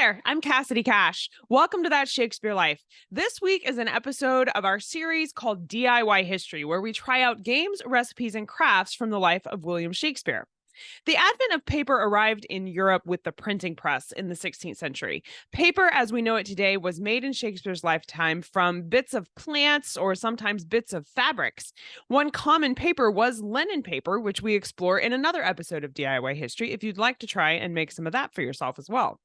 there, I'm Cassidy Cash. Welcome to That Shakespeare Life. This week is an episode of our series called DIY History, where we try out games, recipes, and crafts from the life of William Shakespeare. The advent of paper arrived in Europe with the printing press in the 16th century. Paper, as we know it today, was made in Shakespeare's lifetime from bits of plants or sometimes bits of fabrics. One common paper was linen paper, which we explore in another episode of DIY History if you'd like to try and make some of that for yourself as well.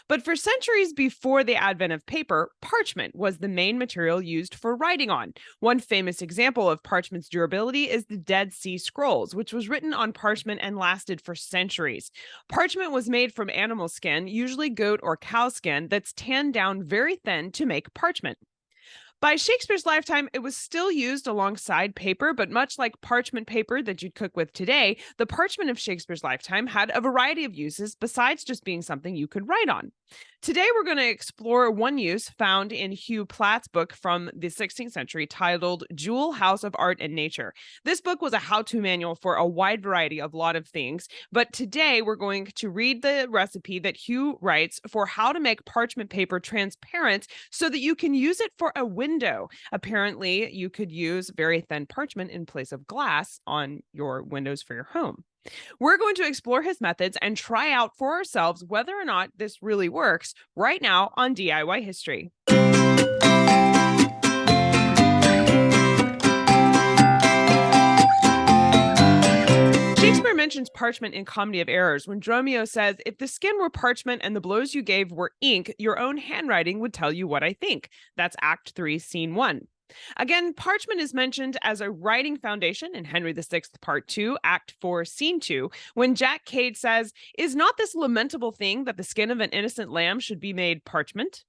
But for centuries before the advent of paper, parchment was the main material used for writing on. One famous example of parchment's durability is the Dead Sea Scrolls, which was written on parchment and lasted for centuries. Parchment was made from animal skin, usually goat or cow skin, that's tanned down very thin to make parchment. By Shakespeare's lifetime, it was still used alongside paper, but much like parchment paper that you'd cook with today, the parchment of Shakespeare's lifetime had a variety of uses besides just being something you could write on. Today, we're going to explore one use found in Hugh Platt's book from the 16th century titled Jewel, House of Art and Nature. This book was a how-to manual for a wide variety of lot of things, but today we're going to read the recipe that Hugh writes for how to make parchment paper transparent so that you can use it for a window. Apparently, you could use very thin parchment in place of glass on your windows for your home. We're going to explore his methods and try out for ourselves whether or not this really works right now on DIY History. Shakespeare mentions parchment in Comedy of Errors when Dromio says, "If the skin were parchment and the blows you gave were ink, your own handwriting would tell you what I think." That's Act 3, Scene 1. Again, parchment is mentioned as a writing foundation in Henry VI, Part 2, Act 4, Scene 2, when Jack Cade says, "Is not this lamentable thing that the skin of an innocent lamb should be made parchment?"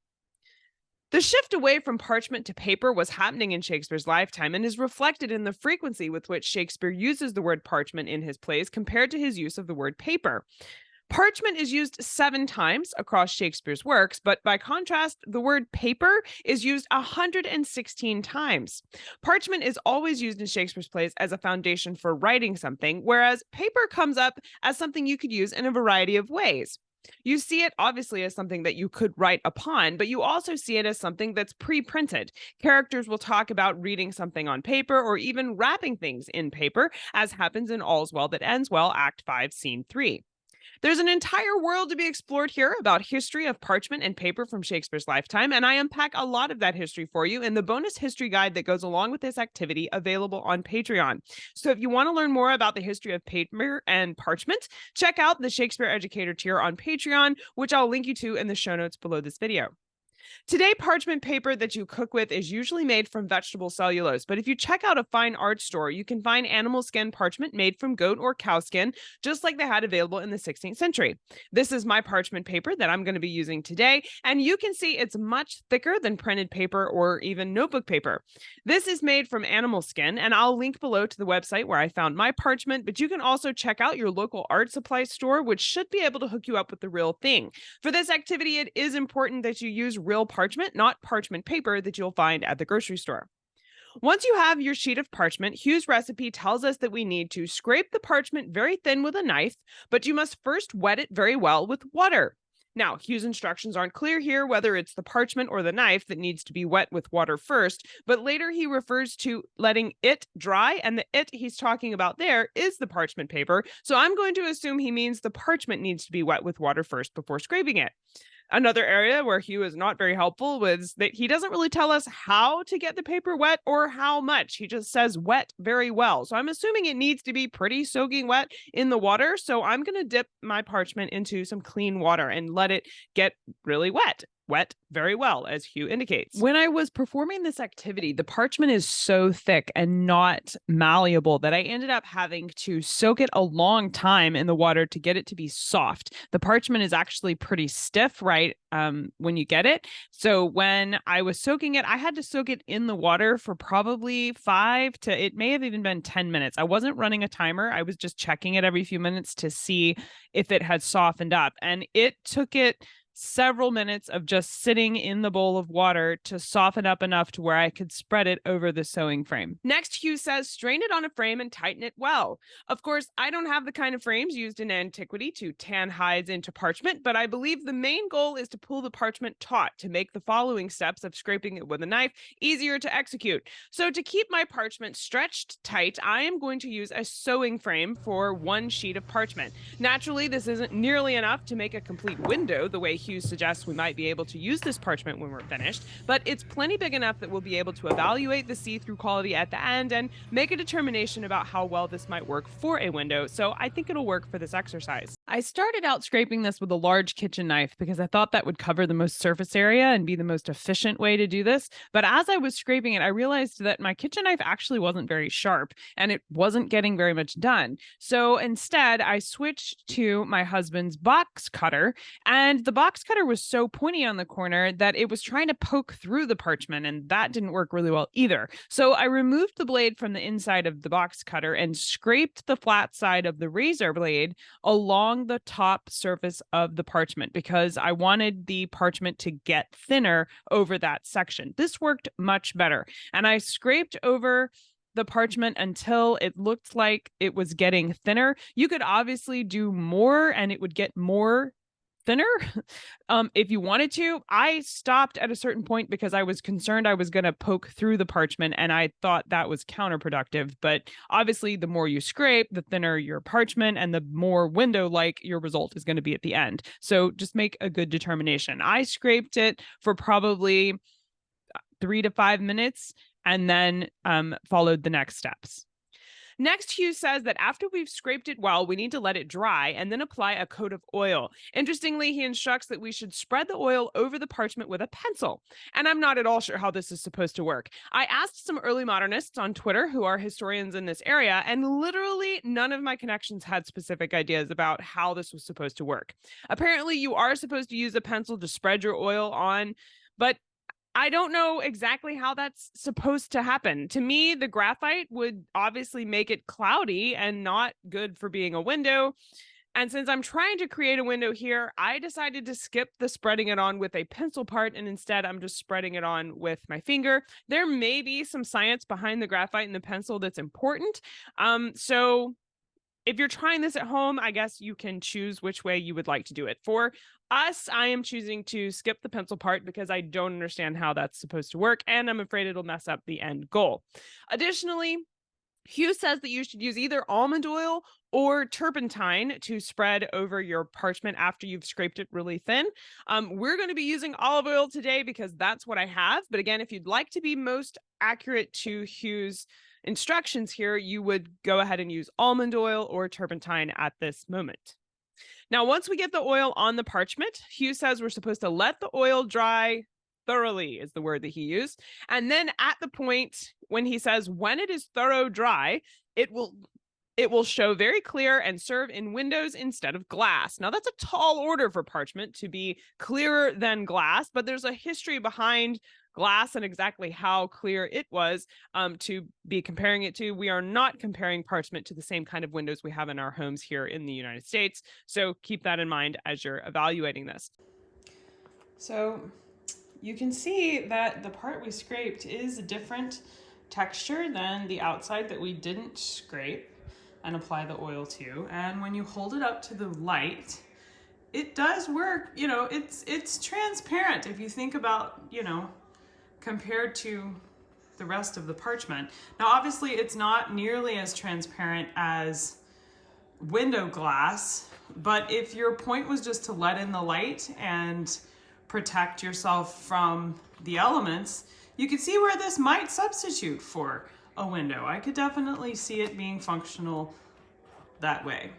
The shift away from parchment to paper was happening in Shakespeare's lifetime and is reflected in the frequency with which Shakespeare uses the word parchment in his plays compared to his use of the word paper. Parchment is used 7 times across Shakespeare's works, but by contrast, the word paper is used 116 times. Parchment is always used in Shakespeare's plays as a foundation for writing something, whereas paper comes up as something you could use in a variety of ways. You see it obviously as something that you could write upon, but you also see it as something that's pre-printed. Characters will talk about reading something on paper or even wrapping things in paper, as happens in All's Well That Ends Well, Act 5, Scene 3. There's an entire world to be explored here about history of parchment and paper from Shakespeare's lifetime, and I unpack a lot of that history for you in the bonus history guide that goes along with this activity available on Patreon. So if you want to learn more about the history of paper and parchment, check out the Shakespeare Educator tier on Patreon, which I'll link you to in the show notes below this video. Today, parchment paper that you cook with is usually made from vegetable cellulose, but if you check out a fine art store, you can find animal skin parchment made from goat or cow skin, just like they had available in the 16th century. This is my parchment paper that I'm going to be using today, and you can see it's much thicker than printed paper or even notebook paper. This is made from animal skin, and I'll link below to the website where I found my parchment, but you can also check out your local art supply store, which should be able to hook you up with the real thing. For this activity, it is important that you use real parchment, not parchment paper that you'll find at the grocery store. Once you have your sheet of parchment, Hugh's recipe tells us that we need to scrape the parchment very thin with a knife, but you must first wet it very well with water. Now, Hugh's instructions aren't clear here whether it's the parchment or the knife that needs to be wet with water first, but later he refers to letting it dry, and the it he's talking about there is the parchment paper, so I'm going to assume he means the parchment needs to be wet with water first before scraping it. Another area where Hugh is not very helpful was that he doesn't really tell us how to get the paper wet or how much. He just says wet very well. So I'm assuming it needs to be pretty soaking wet in the water. So I'm going to dip my parchment into some clean water and let it get really wet. Wet very well, as Hugh indicates. When I was performing this activity, the parchment is so thick and not malleable that I ended up having to soak it a long time in the water to get it to be soft. The parchment is actually pretty stiff, right, when you get it. So when I was soaking it, I had to soak it in the water for probably 5 to, it may have even been 10 minutes. I wasn't running a timer. I was just checking it every few minutes to see if it had softened up. And it took it several minutes of just sitting in the bowl of water to soften up enough to where I could spread it over the sewing frame. Next, Hugh says, strain it on a frame and tighten it well. Of course, I don't have the kind of frames used in antiquity to tan hides into parchment, but I believe the main goal is to pull the parchment taut to make the following steps of scraping it with a knife easier to execute. So to keep my parchment stretched tight, I am going to use a sewing frame for one sheet of parchment. Naturally, this isn't nearly enough to make a complete window the way Hughes suggests we might be able to use this parchment when we're finished, but it's plenty big enough that we'll be able to evaluate the see-through quality at the end and make a determination about how well this might work for a window. So I think it'll work for this exercise. I started out scraping this with a large kitchen knife because I thought that would cover the most surface area and be the most efficient way to do this. But as I was scraping it, I realized that my kitchen knife actually wasn't very sharp and it wasn't getting very much done. So instead, I switched to my husband's box cutter, and the box cutter was so pointy on the corner that it was trying to poke through the parchment, and that didn't work really well either. So I removed the blade from the inside of the box cutter and scraped the flat side of the razor blade along the top surface of the parchment because I wanted the parchment to get thinner over that section. This worked much better. And I scraped over the parchment until it looked like it was getting thinner. You could obviously do more and it would get more thinner if you wanted to. I stopped at a certain point because I was concerned I was going to poke through the parchment, and I thought that was counterproductive. But obviously, the more you scrape, the thinner your parchment and the more window-like your result is going to be at the end. So just make a good determination. I scraped it for probably 3 to 5 minutes and then followed the next steps. Next, Hugh says that after we've scraped it well, we need to let it dry and then apply a coat of oil. Interestingly, he instructs that we should spread the oil over the parchment with a pencil. And I'm not at all sure how this is supposed to work. I asked some early modernists on Twitter who are historians in this area, and literally none of my connections had specific ideas about how this was supposed to work. Apparently, you are supposed to use a pencil to spread your oil on, but I don't know exactly how that's supposed to happen. To me, the graphite would obviously make it cloudy and not good for being a window. And since I'm trying to create a window here, I decided to skip the spreading it on with a pencil part, and instead I'm just spreading it on with my finger. There may be some science behind the graphite and the pencil that's important. So if you're trying this at home, I guess you can choose which way you would like to do it. For us, I am choosing to skip the pencil part because I don't understand how that's supposed to work, and I'm afraid it'll mess up the end goal. Additionally, Hugh says that you should use either almond oil or turpentine to spread over your parchment after you've scraped it really thin. We're going to be using olive oil today because that's what I have. But again, if you'd like to be most accurate to Hugh's instructions here, you would go ahead and use almond oil or turpentine at this moment. Now, once we get the oil on the parchment, Hugh says we're supposed to let the oil dry thoroughly is the word that he used. And then at the point when he says, when it is thorough dry, it will show very clear and serve in windows instead of glass. Now, that's a tall order for parchment to be clearer than glass, but there's a history behind glass and exactly how clear it was to be comparing it to. We are not comparing parchment to the same kind of windows we have in our homes here in the United States. So keep that in mind as you're evaluating this. So you can see that the part we scraped is a different texture than the outside that we didn't scrape and apply the oil to. And when you hold it up to the light, it does work. You know, it's transparent if you think about, you know, compared to the rest of the parchment. Now, obviously, it's not nearly as transparent as window glass, but if your point was just to let in the light and protect yourself from the elements, you could see where this might substitute for a window. I could definitely see it being functional that way.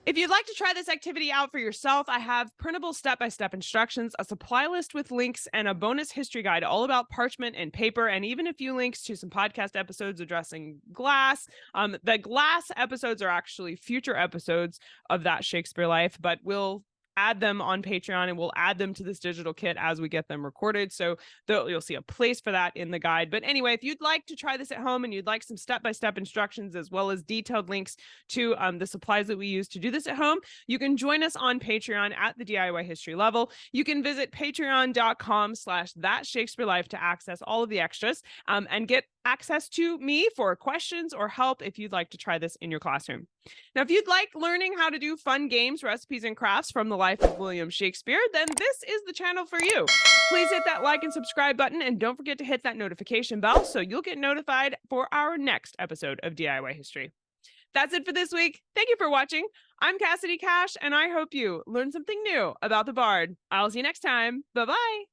If you'd like to try this activity out for yourself, I have printable step-by-step instructions, a supply list with links, and a bonus history guide all about parchment and paper, and even a few links to some podcast episodes addressing glass. The glass episodes are actually future episodes of That Shakespeare Life, but we'll add them on Patreon, and we'll add them to this digital kit as we get them recorded. So you'll see a place for that in the guide. But anyway, if you'd like to try this at home and you'd like some step-by-step instructions as well as detailed links to the supplies that we use to do this at home, you can join us on Patreon at the DIY history level. You can visit patreon.com/thatshakespearelife to access all of the extras and get access to me for questions or help if you'd like to try this in your classroom. Now, if you'd like learning how to do fun games, recipes, and crafts from the life of William Shakespeare, then this is the channel for you. Please hit that like and subscribe button, and don't forget to hit that notification bell so you'll get notified for our next episode of DIY History. That's it for this week. Thank you for watching. I'm Cassidy Cash, and I hope you learned something new about the Bard. I'll see you next time. Bye-bye.